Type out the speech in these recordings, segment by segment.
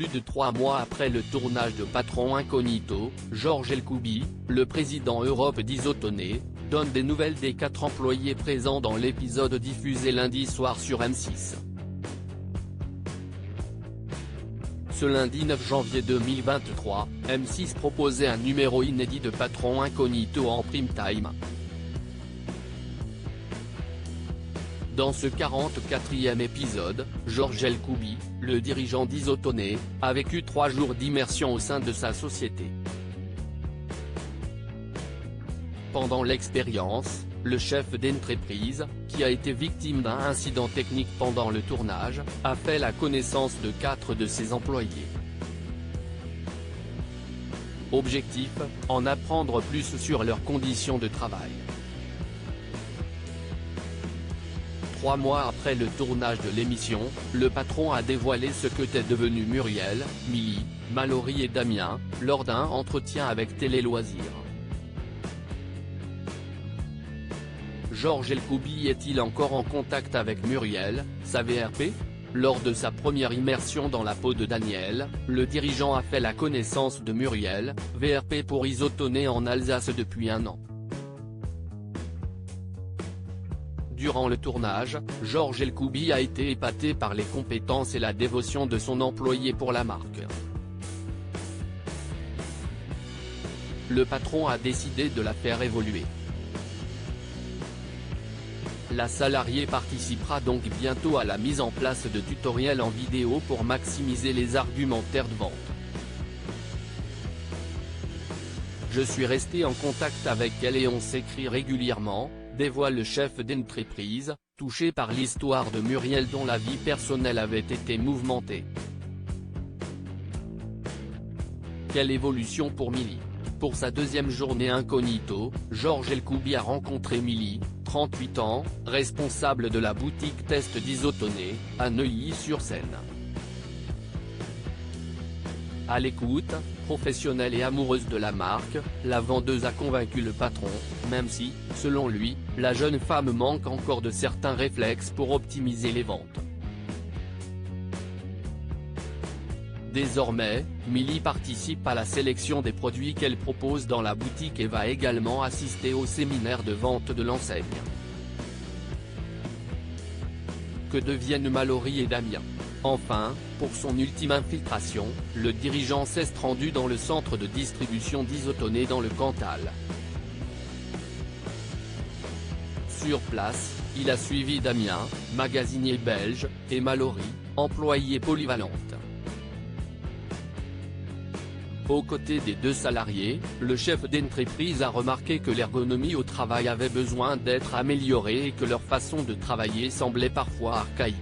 Plus de 3 mois après le tournage de Patron Incognito, Georges Elkouby, le président Europe d'Isotoné, donne des nouvelles des 4 employés présents dans l'épisode diffusé lundi soir sur M6. Ce lundi 9 janvier 2023, M6 proposait un numéro inédit de Patron Incognito en prime time. Dans ce 44e épisode, Georges Elkouby, le dirigeant d'Isotoné, a vécu 3 jours d'immersion au sein de sa société. Pendant l'expérience, le chef d'entreprise, qui a été victime d'un incident technique pendant le tournage, a fait la connaissance de 4 de ses employés. Objectif, en apprendre plus sur leurs conditions de travail. 3 mois après le tournage de l'émission, le patron a dévoilé ce qu'étaient devenus Muriel, Milly, Mallory et Damien, lors d'un entretien avec Télé Loisirs. Georges Elkouby est-il encore en contact avec Muriel, sa VRP ? Lors de sa première immersion dans la peau de Daniel, le dirigeant a fait la connaissance de Muriel, VRP pour Isotoné en Alsace depuis 1 an. Durant le tournage, Georges Elkouby a été épaté par les compétences et la dévotion de son employé pour la marque. Le patron a décidé de la faire évoluer. La salariée participera donc bientôt à la mise en place de tutoriels en vidéo pour maximiser les argumentaires de vente. Je suis resté en contact avec elle et on s'écrit régulièrement, dévoile le chef d'entreprise, touché par l'histoire de Muriel dont la vie personnelle avait été mouvementée. Quelle évolution pour Milly ? Pour sa 2e journée incognito, Georges Elkouby a rencontré Milly, 38 ans, responsable de la boutique test d'Isotoné, à Neuilly-sur-Seine. À l'écoute, professionnelle et amoureuse de la marque, la vendeuse a convaincu le patron, même si, selon lui, la jeune femme manque encore de certains réflexes pour optimiser les ventes. Désormais, Milly participe à la sélection des produits qu'elle propose dans la boutique et va également assister au séminaire de vente de l'enseigne. Que deviennent Mallory et Damien ? Enfin, pour son ultime infiltration, le dirigeant s'est rendu dans le centre de distribution d'Isotoné dans le Cantal. Sur place, il a suivi Damien, magasinier belge, et Mallory, employée polyvalente. Aux côtés des 2 salariés, le chef d'entreprise a remarqué que l'ergonomie au travail avait besoin d'être améliorée et que leur façon de travailler semblait parfois archaïque.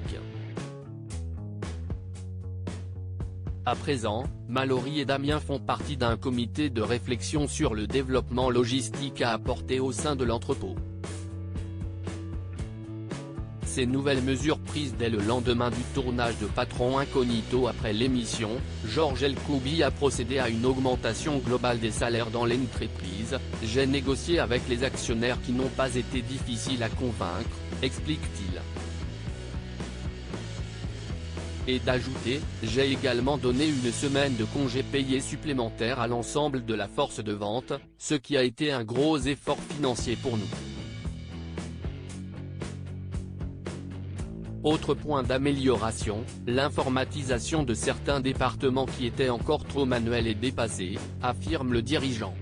À présent, Mallory et Damien font partie d'un comité de réflexion sur le développement logistique à apporter au sein de l'entrepôt. Ces nouvelles mesures prises dès le lendemain du tournage de Patron Incognito après l'émission, Georges Elkouby a procédé à une augmentation globale des salaires dans l'entreprise. « J'ai négocié avec les actionnaires qui n'ont pas été difficiles à convaincre », explique-t-il. Et d'ajouter, j'ai également donné 1 semaine de congés payés supplémentaires à l'ensemble de la force de vente, ce qui a été un gros effort financier pour nous. Autre point d'amélioration, l'informatisation de certains départements qui étaient encore trop manuels et dépassés, affirme le dirigeant.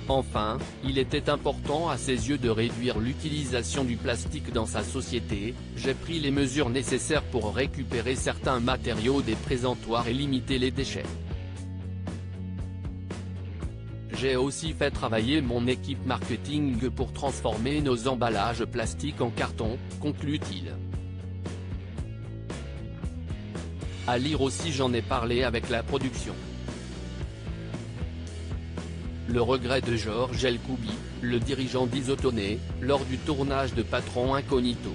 Enfin, il était important à ses yeux de réduire l'utilisation du plastique dans sa société. J'ai pris les mesures nécessaires pour récupérer certains matériaux des présentoirs et limiter les déchets. J'ai aussi fait travailler mon équipe marketing pour transformer nos emballages plastiques en carton, conclut-il. À lire aussi, j'en ai parlé avec la production. Le regret de Georges Elkouby, le dirigeant d'Isotoné, lors du tournage de Patron Incognito.